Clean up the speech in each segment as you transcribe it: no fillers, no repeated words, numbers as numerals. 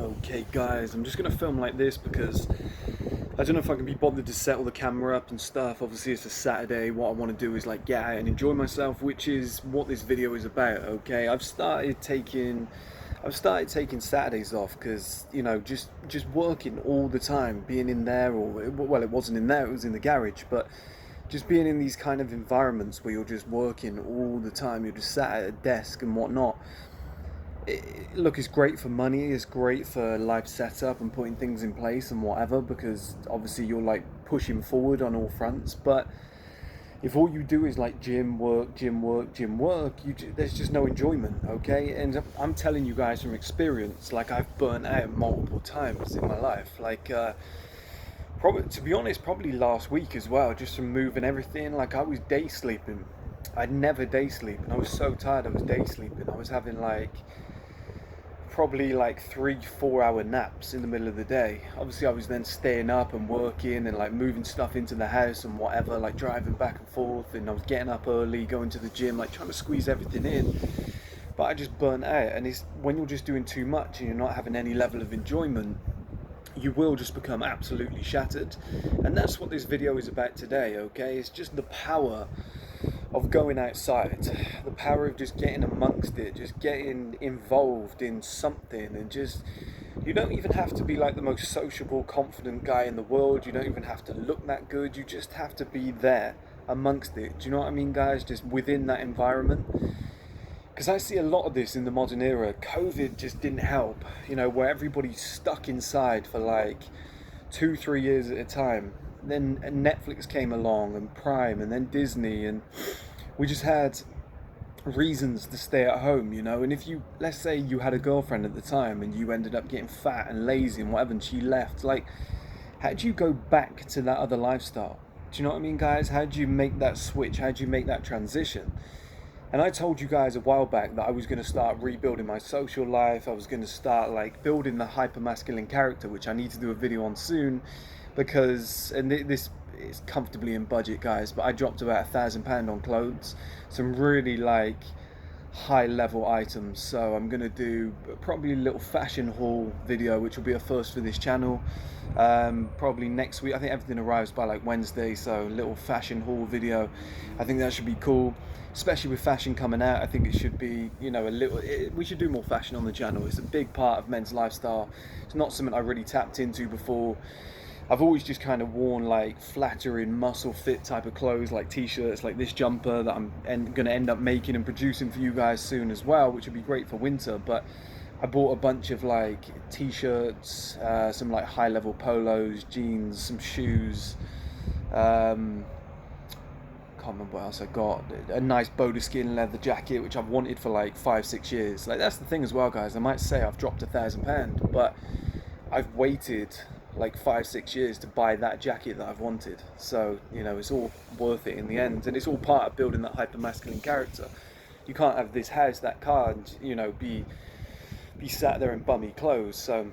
Okay guys, I'm just gonna film like this because I don't know if I can be bothered to set all the camera up and stuff. Obviously it's a Saturday. What I want to do is like get out and enjoy myself, which is what this video is about. Okay, I've started taking Saturdays off because, you know, just working all the time, being in there, or well, it wasn't in there, it was in the garage, but just being in these kind of environments where you're just working all the time, you're just sat at a desk and whatnot. Look, it's great for money, it's great for life setup and putting things in place and whatever, because obviously you're like pushing forward on all fronts. But if all you do is like gym work, gym work, gym work, there's just no enjoyment. Okay, and I'm telling you guys from experience, like I've burnt out multiple times in my life. Like probably, to be honest, probably last week as well, just from moving everything. Like I was day sleeping. I'd never day sleep, and I was so tired I was day sleeping. I was having like probably like 3-4 hour naps in the middle of the day. Obviously I was then staying up and working and like moving stuff into the house and whatever, like driving back and forth, and I was getting up early, going to the gym, like trying to squeeze everything in. But I just burnt out, and it's when you're just doing too much and you're not having any level of enjoyment, you will just become absolutely shattered. And that's what this video is about today. Okay, it's just the power of going outside, the power of just getting amongst it, just getting involved in something. And just, you don't even have to be like the most sociable, confident guy in the world, you don't even have to look that good, you just have to be there amongst it. Do you know what I mean, guys? Just within that environment. Because I see a lot of this in the modern era. COVID just didn't help, you know, where everybody's stuck inside for like 2-3 years at a time. Then Netflix came along, and Prime, and then Disney, and we just had reasons to stay at home, you know. And if you, let's say you had a girlfriend at the time and you ended up getting fat and lazy and whatever, and she left, like, how do you go back to that other lifestyle? Do you know what I mean, guys? How do you make that switch? How do you make that transition? And I told you guys a while back that I was going to start rebuilding my social life. I was going to start like building the hyper masculine character, which I need to do a video on soon, because, and this is comfortably in budget, guys, but I dropped about £1,000 on clothes, some really like high level items. So I'm gonna do probably a little fashion haul video, which will be a first for this channel. Probably next week. I think everything arrives by like Wednesday, so a little fashion haul video. I think that should be cool, especially with fashion coming out. I think it should be, you know, we should do more fashion on the channel. It's a big part of men's lifestyle. It's not something I really tapped into before. I've always just kind of worn like flattering, muscle fit type of clothes, like t-shirts, like this jumper that I'm going to end up making and producing for you guys soon as well, which would be great for winter. But I bought a bunch of like t-shirts, some like high level polos, jeans, some shoes. Can't remember what else I got. A nice Bodeskin leather jacket, which I've wanted for like 5-6 years. Like, that's the thing as well, guys. I might say I've dropped £1,000, but I've waited like 5-6 years to buy that jacket that I've wanted. So, you know, it's all worth it in the end, and it's all part of building that hyper masculine character. You can't have this house, that car, and, you know, be sat there in bummy clothes. So,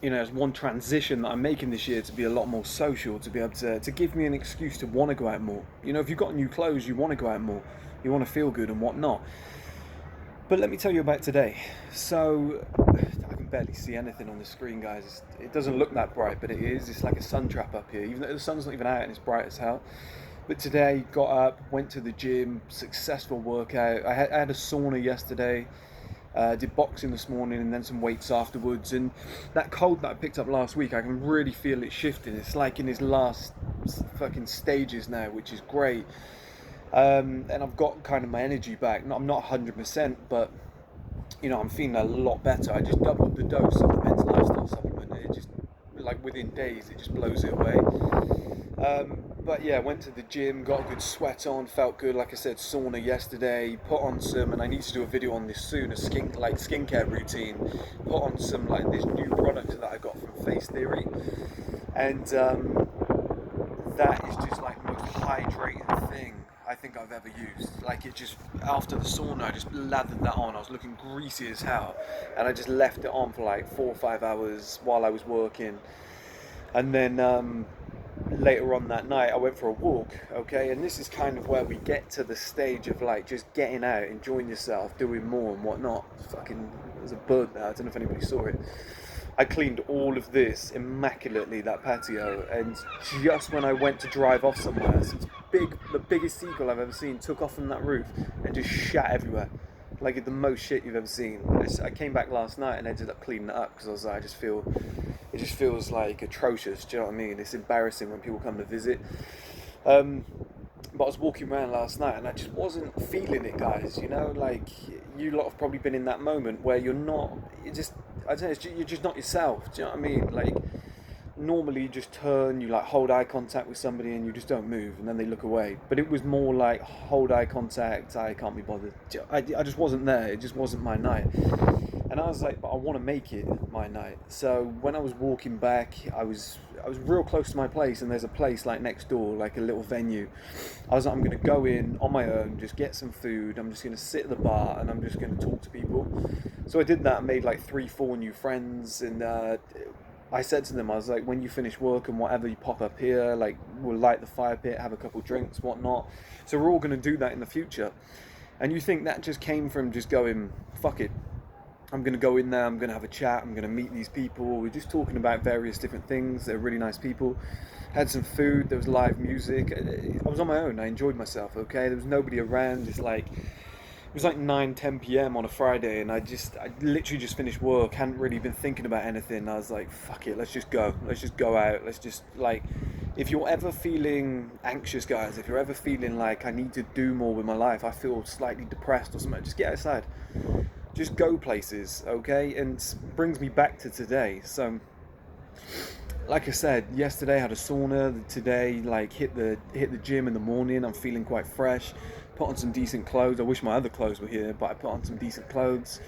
you know, there's one transition that I'm making this year to be a lot more social, to be able to give me an excuse to want to go out more. You know, if you've got new clothes, you want to go out more, you want to feel good and whatnot. But let me tell you about today. So I can barely see anything on the screen, guys. It doesn't look that bright, but it is. It's like a sun trap up here, even though the sun's not even out and it's bright as hell. But today, got up, went to the gym, successful workout. I had a sauna yesterday, did boxing this morning, and then some weights afterwards. And that cold that I picked up last week, I can really feel it shifting. It's like in its last fucking stages now, which is great. And I've got kind of my energy back. I'm not 100%, but, you know, I'm feeling a lot better. I just doubled the dose of the men's lifestyle supplement. It just, like within days, it just blows it away. But yeah, went to the gym, got a good sweat on, felt good. Like I said, sauna yesterday, put on some, and I need to do a video on this soon, a skincare routine. Put on some like this new product that I got from Face Theory, and that is just like the most hydrating thing I think I've ever used. Like, it just, after the sauna, I just lathered that on. I was looking greasy as hell, and I just left it on for like 4 or 5 hours while I was working. And then later on that night I went for a walk. Okay, and this is kind of where we get to the stage of like just getting out, enjoying yourself, doing more and whatnot. Fucking, there's a bird there, I don't know if anybody saw it. I cleaned all of this immaculately, that patio, and just when I went to drive off somewhere, this the biggest seagull I've ever seen took off from that roof and just shat everywhere. Like the most shit you've ever seen. I came back last night and ended up cleaning it up because I was like, it just feels like atrocious. Do you know what I mean? It's embarrassing when people come to visit. But I was walking around last night and I just wasn't feeling it, guys. You know, like you lot have probably been in that moment where you're not. I don't know. You're just not yourself. Do you know what I mean? Like normally you just turn, you like hold eye contact with somebody and you just don't move and then they look away. But it was more like hold eye contact. I can't be bothered. I just wasn't there. It just wasn't my night. And I was like, but I want to make it my night. So when I was walking back, I was real close to my place, and there's a place like next door, like a little venue. I was like, I'm going to go in on my own, just get some food. I'm just going to sit at the bar, and I'm just going to talk to people. So I did that, and made like 3-4 new friends, and I said to them, I was like, when you finish work and whatever, you pop up here, like we'll light the fire pit, have a couple drinks, whatnot. So we're all going to do that in the future. And you think that just came from just going, fuck it. I'm going to go in there, I'm going to have a chat, I'm going to meet these people. We're just talking about various different things. They're really nice people. Had some food, there was live music. I was on my own, I enjoyed myself, okay? There was nobody around. It was like 9-10 p.m. on a Friday, and I literally just finished work, hadn't really been thinking about anything. I was like, fuck it, let's just go out, let's just like, if you're ever feeling anxious, guys, if you're ever feeling like I need to do more with my life, I feel slightly depressed or something, just get outside. Just go places, okay? And brings me back to today. So, like I said, yesterday I had a sauna. Today, like hit the gym in the morning. I'm feeling quite fresh. Put on some decent clothes. I wish my other clothes were here, but I put on some decent clothes.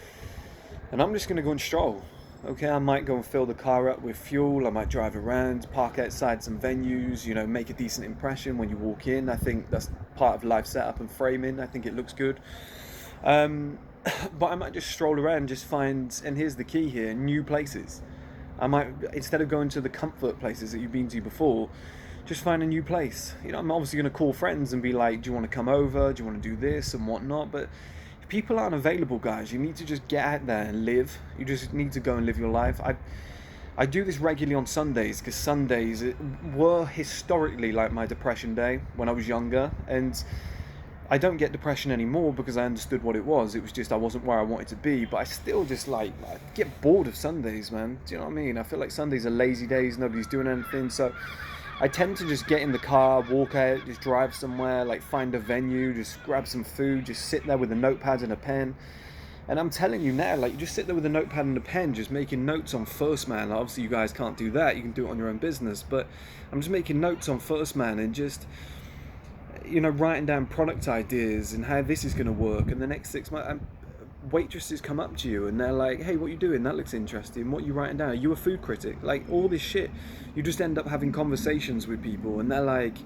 And I'm just gonna go and stroll. Okay, I might go and fill the car up with fuel. I might drive around, park outside some venues. You know, make a decent impression when you walk in. I think that's part of live setup and framing. I think it looks good. But I might just stroll around, just find, and here's the key here, new places. I might, instead of going to the comfort places that you've been to before, just find a new place. You know, I'm obviously going to call friends and be like, do you want to come over? Do you want to do this and whatnot? But if people aren't available, guys, you need to just get out there and live. You just need to go and live your life. I do this regularly on Sundays, because Sundays were historically like my depression day when I was younger, and I don't get depression anymore because I understood what it was. It was just I wasn't where I wanted to be, but I still just I get bored of Sundays, man. Do you know what I mean? I feel like Sundays are lazy days, nobody's doing anything, so I tend to just get in the car, walk out, just drive somewhere, like find a venue, just grab some food, just sit there with a notepad and a pen. And I'm telling you now, like you just sit there with a notepad and a pen, just making notes on First Man. Obviously you guys can't do that, you can do it on your own business, but I'm just making notes on First Man and just, you know, writing down product ideas and how this is going to work. And the next 6 months, waitresses come up to you and they're like, hey, what are you doing? That looks interesting. What are you writing down? Are you a food critic? Like all this shit. You just end up having conversations with people and they're like,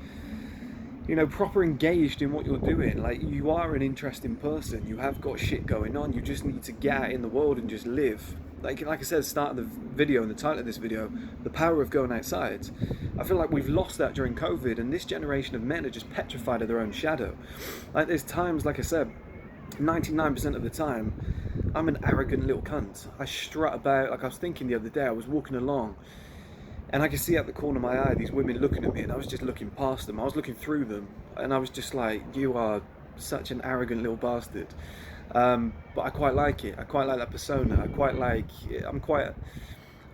you know, proper engaged in what you're doing. Like you are an interesting person. You have got shit going on. You just need to get out in the world and just live. Like I said at the start of the video and the title of this video, the power of going outside. I feel like we've lost that during COVID, and this generation of men are just petrified of their own shadow. Like there's times, like I said, 99% of the time, I'm an arrogant little cunt. I strut about, like I was thinking the other day, I was walking along, and I could see out the corner of my eye these women looking at me, and I was just looking past them. I was looking through them, and I was just like, you are such an arrogant little bastard. But I quite like it. I quite like that persona.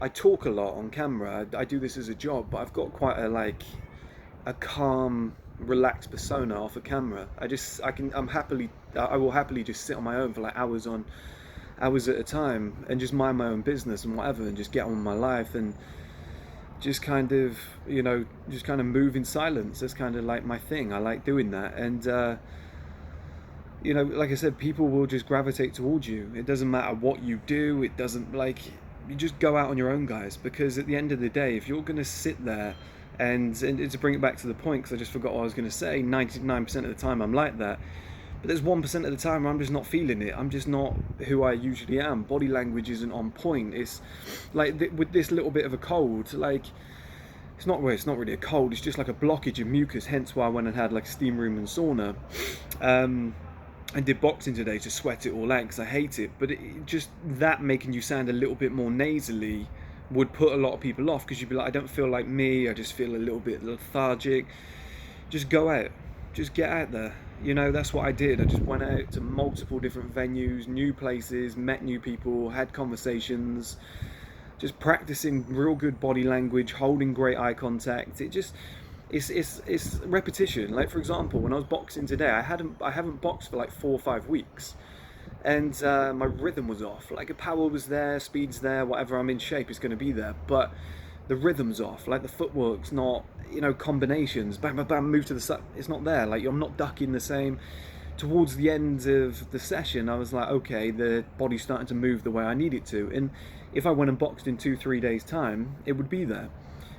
I talk a lot on camera. I do this as a job, but I've got quite a calm, relaxed persona off a camera. I will happily just sit on my own for like hours at a time and just mind my own business and whatever, and just get on with my life and just kind of, you know, just kind of move in silence. That's kind of like my thing. I like doing that. And you know, like I said, people will just gravitate towards you. It doesn't matter what you do. It doesn't, like, you just go out on your own, guys, because at the end of the day, if you're going to sit there and to bring it back to the point, because I just forgot what I was going to say, 99% of the time I'm like that, but there's 1% of the time where I'm just not feeling it. I'm just not who I usually am. Body language isn't on point. It's like with this little bit of a cold, like it's not really a cold, it's just like a blockage of mucus, hence why I went and had like a steam room and sauna. I did boxing today to sweat it all out because I hate it, but it just that making you sound a little bit more nasally would put a lot of people off, because you'd be like, I don't feel like me, I just feel a little bit lethargic. Just go out, just get out there. You know, that's what I did. I just went out to multiple different venues, new places, met new people, had conversations, just practicing real good body language, holding great eye contact. It's repetition. Like, for example, when I was boxing today, I haven't boxed for like 4 or 5 weeks, and my rhythm was off. Like, the power was there, speed's there, whatever I'm in shape is going to be there, but the rhythm's off. Like, the footwork's not, you know, combinations, bam, bam, bam, move to the side. It's not there. Like, I'm not ducking the same. Towards the end of the session, I was like, okay, the body's starting to move the way I need it to. And if I went and boxed in 2-3 days' time, it would be there.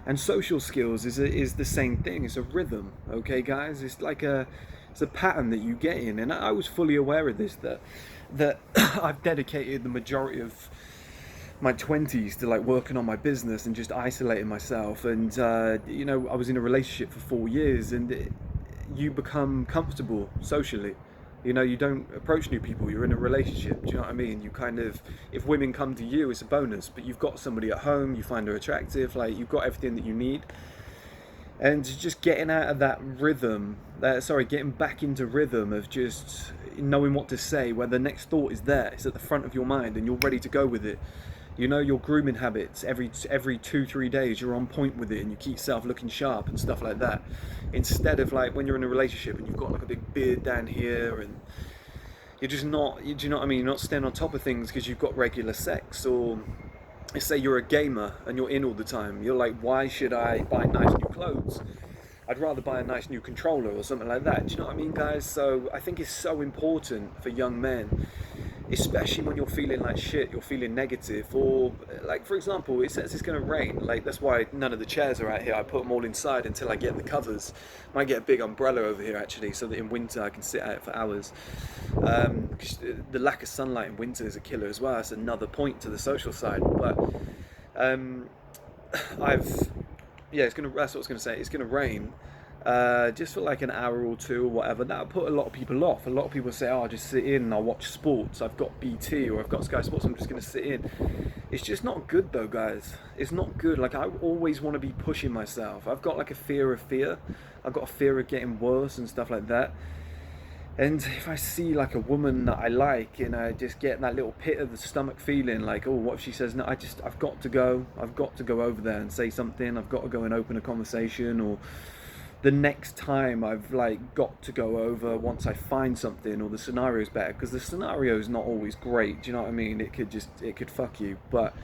And social skills is the same thing. It's a rhythm, okay, guys? It's a pattern that you get in. And I was fully aware of this, that I've dedicated the majority of my 20s to like working on my business and just isolating myself. And you know, I was in a relationship for 4 years, and you become comfortable socially. You know, you don't approach new people, you're in a relationship. Do you know what I mean? You kind of, if women come to you, it's a bonus, but you've got somebody at home, you find her attractive, like, you've got everything that you need. And just getting out of that rhythm, getting back into rhythm of just knowing what to say, where the next thought is there, it's at the front of your mind and you're ready to go with it. You know, your grooming habits, every 2-3 days you're on point with it, and you keep yourself looking sharp and stuff like that, instead of like when you're in a relationship and you've got like a big beard down here, and you're just not, do you know what I mean, you're not staying on top of things because you've got regular sex. Or let's say you're a gamer and you're in all the time, you're like, why should I buy nice new clothes? I'd rather buy a nice new controller or something like that. Do you know what I mean, guys? So I think it's so important for young men, especially when you're feeling like shit, you're feeling negative, or like, for example, it says it's going to rain. Like, that's why none of the chairs are out here. I put them all inside until I get the covers. Might get a big umbrella over here actually, so that in winter I can sit out for hours. The lack of sunlight in winter is a killer as well. That's another point to the social side. But that's what I was going to say. It's going to rain. Just for like an hour or two or whatever. That'll put a lot of people off. A lot of people say, oh, I'll just sit in and I'll watch sports. I've got BT or I've got Sky Sports, I'm just going to sit in. It's just not good though, guys. It's not good. Like, I always want to be pushing myself. I've got like a fear of fear. I've got a fear of getting worse and stuff like that. And if I see like a woman that I like, and I just get that little pit of the stomach feeling, like, oh, what if she says no? I've got to go over there and say something. I've got to go and open a conversation. Or the next time I've like got to go over once I find something, or the scenario's better, because the scenario is not always great. Do you know what I mean? It could fuck you. But,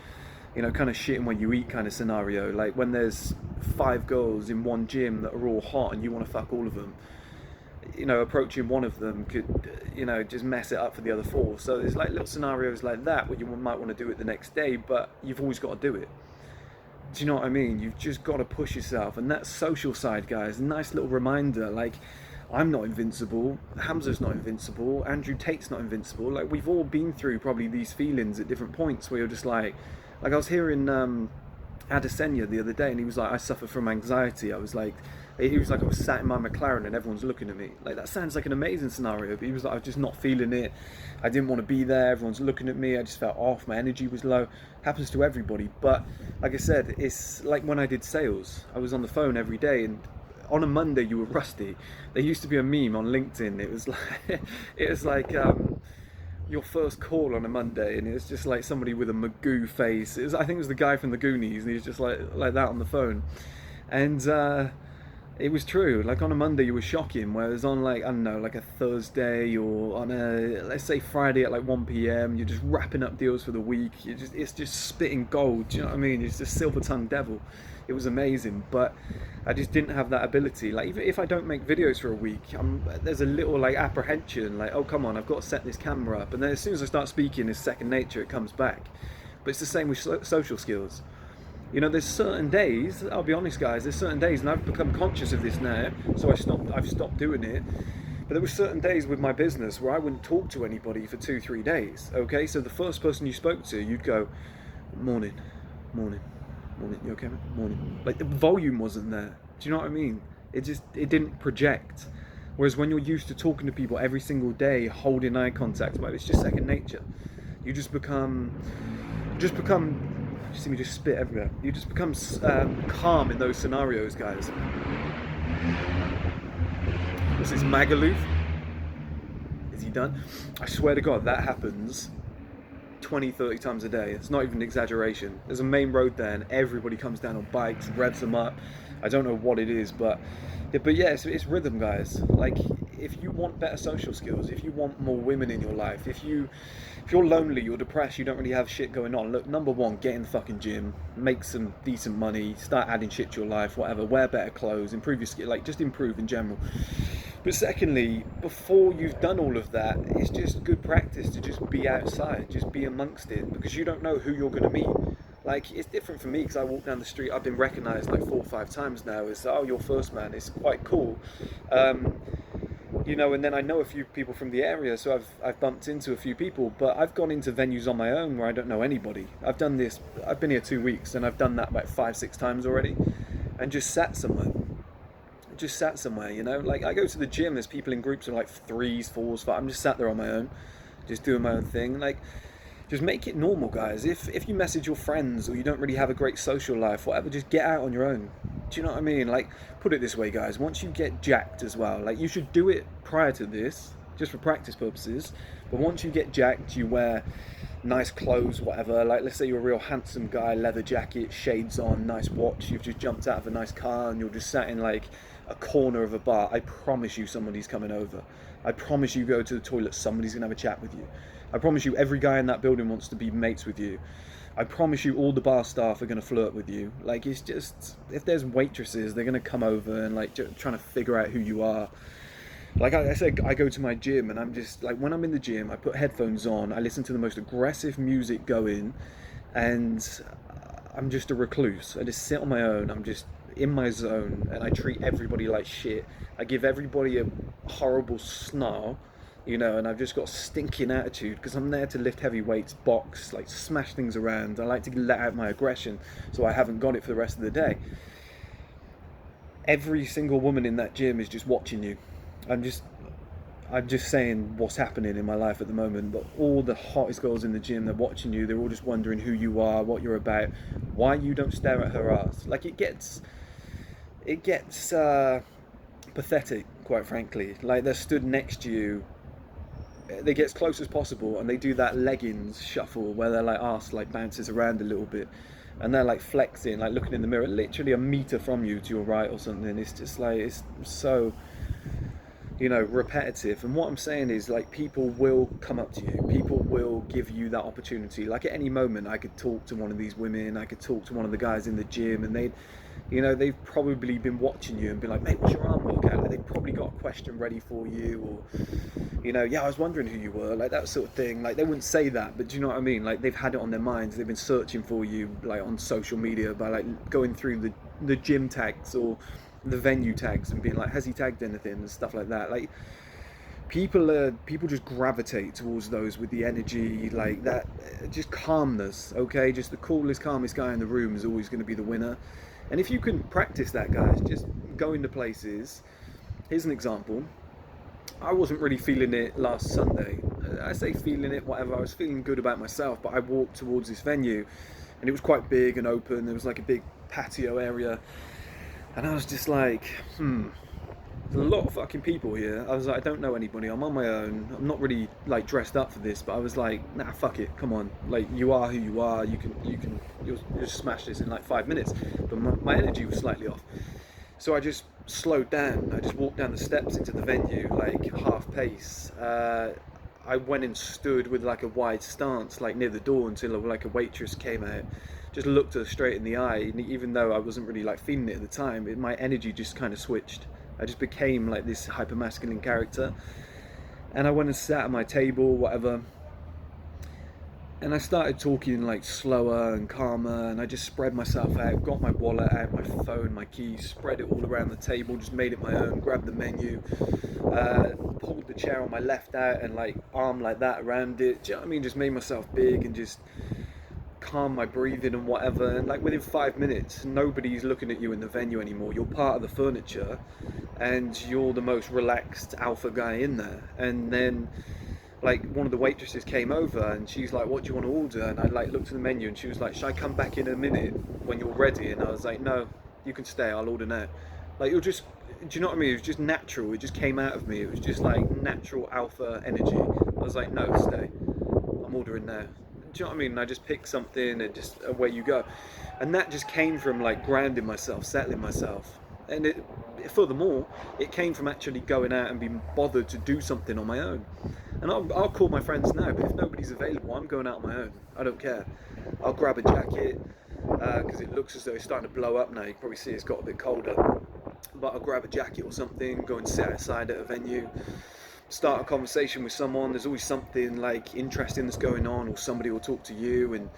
you know, kind of shitting when you eat kind of scenario, like when there's 5 girls in one gym that are all hot and you want to fuck all of them. You know, approaching one of them could, you know, just mess it up for the other 4. So there's like little scenarios like that where you might want to do it the next day, but you've always got to do it. Do you know what I mean? You've just got to push yourself. And that social side, guys, a nice little reminder. Like, I'm not invincible. Hamza's not invincible. Andrew Tate's not invincible. Like, we've all been through probably these feelings at different points where you're just like I was hearing Adesanya the other day, and he was like, I suffer from anxiety. He was like, I was sat in my McLaren and everyone's looking at me. Like, that sounds like an amazing scenario, but he was like, I was just not feeling it. I didn't want to be there. Everyone's looking at me. I just felt off. My energy was low. Happens to everybody. But like I said, it's like when I did sales. I was on the phone every day, and on a Monday you were rusty. There used to be a meme on LinkedIn. It was like your first call on a Monday, and it was just like somebody with a Magoo face. I think it was the guy from the Goonies, and he was just like that on the phone. And it was true. Like, on a Monday you were shocking, whereas on, like, I don't know, like a Thursday, or on a, let's say, Friday at like 1 p.m, you're just wrapping up deals for the week. It's just spitting gold. Do you know what I mean? It's just silver-tongued devil. It was amazing, but I just didn't have that ability. Like, even if I don't make videos for a week, there's a little like apprehension, like, oh, come on, I've got to set this camera up. And then as soon as I start speaking, it's second nature. It comes back. But it's the same with social skills. You know, there's certain days, I'll be honest, guys, there's certain days, and I've become conscious of this now, so I've stopped doing it. But there were certain days with my business where I wouldn't talk to anybody for 2-3 days, okay? So the first person you spoke to, you'd go, morning, you okay, man? Morning. Like, the volume wasn't there. Do you know what I mean? It didn't project. Whereas when you're used to talking to people every single day, holding eye contact, well, it's just second nature. You just become You see me just spit everywhere. You just become calm in those scenarios, guys. What's this, Magaluf? Is he done? I swear to God, that happens 20, 30 times a day. It's not even an exaggeration. There's a main road there and everybody comes down on bikes, revs them up. I don't know what it is, but yeah, it's rhythm, guys. Like, if you want better social skills, if you want more women in your life, if you're lonely, you're depressed, you don't really have shit going on, look, number one, get in the fucking gym, make some decent money, start adding shit to your life, whatever, wear better clothes, improve your skill, like, just improve in general. But secondly, before you've done all of that, it's just good practice to just be outside, just be amongst it, because you don't know who you're going to meet. Like, it's different for me because I walk down the street, I've been recognised like 4 or 5 times now as, oh, you're first man. It's quite cool. You know, and then I know a few people from the area, so I've bumped into a few people, but I've gone into venues on my own where I don't know anybody. I've done this, I've been here 2 weeks and I've done that about 5, 6 times already, and just sat somewhere. You know, like I go to the gym, there's people in groups of like 3s, 4s, 5. I'm just sat there on my own, just doing my own thing. Like, just make it normal, guys. If you message your friends or you don't really have a great social life, whatever, just get out on your own. Do you know what I mean? Like, put it this way, guys, once you get jacked as well, like, you should do it prior to this, just for practice purposes, but once you get jacked, you wear nice clothes, whatever, like, let's say you're a real handsome guy, leather jacket, shades on, nice watch, you've just jumped out of a nice car and you're just sat in like a corner of a bar. I promise you somebody's coming over. I promise you go to the toilet, somebody's gonna have a chat with you. I promise you every guy in that building wants to be mates with you. I promise you all the bar staff are going to flirt with you. Like, it's just, if there's waitresses, they're going to come over and like trying to figure out who you are. Like I said, I go to my gym and I'm just like, when I'm in the gym, I put headphones on, I listen to the most aggressive music going, and I'm just a recluse. I just sit on my own, I'm just in my zone, and I treat everybody like shit. I give everybody a horrible snarl, you know, and I've just got a stinking attitude because I'm there to lift heavy weights, box, like smash things around. I like to let out my aggression so I haven't got it for the rest of the day. Every single woman in that gym is just watching you. I'm just saying what's happening in my life at the moment, but all the hottest girls in the gym, they're watching you, they're all just wondering who you are, what you're about, why you don't stare at her ass. Like, it gets pathetic, quite frankly. Like, they're stood next to you, they get as close as possible and they do that leggings shuffle where their like arse like bounces around a little bit and they're like flexing, like looking in the mirror literally a meter from you to your right or something. It's just like, it's so, you know, repetitive. And what I'm saying is, like, people will come up to you, people will give you that opportunity. Like, at any moment I could talk to one of these women, I could talk to one of the guys in the gym, and they'd, you know, they've probably been watching you and be like, mate, what's your arm workout? Like, they've probably got a question ready for you, or, you know, yeah, I was wondering who you were, like that sort of thing. Like, they wouldn't say that, but do you know what I mean? Like, they've had it on their minds, they've been searching for you, like, on social media by, like, going through the gym tags or the venue tags and being like, has he tagged anything, and stuff like that. Like, people just gravitate towards those with the energy, like that, just calmness, okay? Just the coolest, calmest guy in the room is always going to be the winner. And if you can practice that, guys, just go into places. Here's an example. I wasn't really feeling it last Sunday. I say feeling it, whatever. I was feeling good about myself, but I walked towards this venue and it was quite big and open. There was like a big patio area. And I was just like, there's a lot of fucking people here. I was like, I don't know anybody. I'm on my own. I'm not really like dressed up for this, but I was like, nah, fuck it. Come on. Like, you are who you are. You'll just smash this in like 5 minutes. But my energy was slightly off. So I just slowed down. I just walked down the steps into the venue, like half pace. I went and stood with like a wide stance, like near the door, until like a waitress came out. Just looked her straight in the eye, and even though I wasn't really like feeling it at the time, my energy just kind of switched. I just became like this hyper masculine character, and I went and sat at my table, whatever, and I started talking like slower and calmer, and I just spread myself out, got my wallet out, my phone, my keys, spread it all around the table, just made it my own, grabbed the menu, pulled the chair on my left out and like arm like that around it. Do you know what I mean? Just made myself big and just calm my breathing and whatever. And like within 5 minutes, nobody's looking at you in the venue anymore. You're part of the furniture and you're the most relaxed alpha guy in there. And then like one of the waitresses came over and she's like, what do you want to order? And I like looked at the menu and she was like, should I come back in a minute when you're ready? And I was like, no, you can stay, I'll order now. Like, you're just, do you know what I mean? It was just natural, it just came out of me. It was just like natural alpha energy. I was like, no, stay, I'm ordering now. Do you know what I mean? And I just picked something and just away you go. And that just came from like grounding myself, settling myself. And it, furthermore, it came from actually going out and being bothered to do something on my own. And I'll call my friends now, but if nobody's available, I'm going out on my own. I don't care. I'll grab a jacket, because it looks as though it's starting to blow up now. You can probably see it's got a bit colder. But I'll grab a jacket or something, go and sit outside at a venue, start a conversation with someone. There's always something like interesting that's going on, or somebody will talk to you. And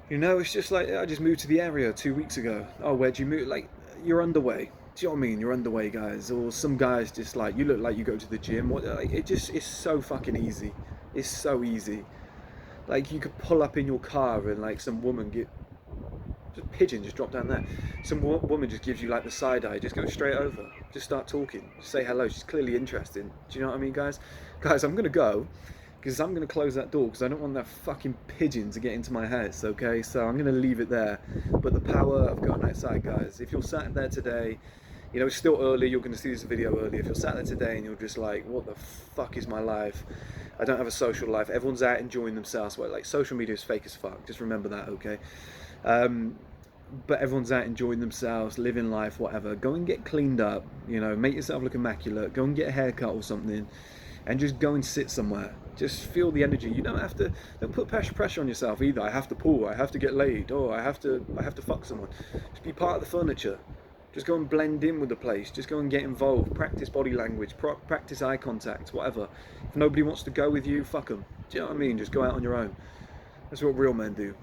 you know, it's just like, I just moved to the area 2 weeks ago. Oh, where'd you move? Like, you're underway. Do you know what I mean? You're underway, guys. Or some guys just like, you look like you go to the gym. What? Like, it just is so fucking easy. It's so easy. Like, you could pull up in your car and like some woman just pigeon just drop down there. Some woman just gives you like the side eye. Just go straight over. Just start talking. Just say hello. She's clearly interested. Do you know what I mean, guys? Guys, I'm gonna go, because I'm going to close that door because I don't want that fucking pigeon to get into my house, okay? So I'm going to leave it there. But the power of going outside, guys. If you're sat there today, you know, it's still early, you're going to see this video early. If you're sat there today and you're just like, what the fuck is my life? I don't have a social life. Everyone's out enjoying themselves. Well, like, social media is fake as fuck. Just remember that, okay? But everyone's out enjoying themselves, living life, whatever. Go and get cleaned up, you know, make yourself look immaculate. Go and get a haircut or something. And just go and sit somewhere. Just feel the energy. You don't have to. Don't put pressure on yourself either. I have to pull. I have to get laid. Oh, I have to fuck someone. Just be part of the furniture. Just go and blend in with the place. Just go and get involved. Practice body language. Practice eye contact. Whatever. If nobody wants to go with you, fuck them. Do you know what I mean? Just go out on your own. That's what real men do.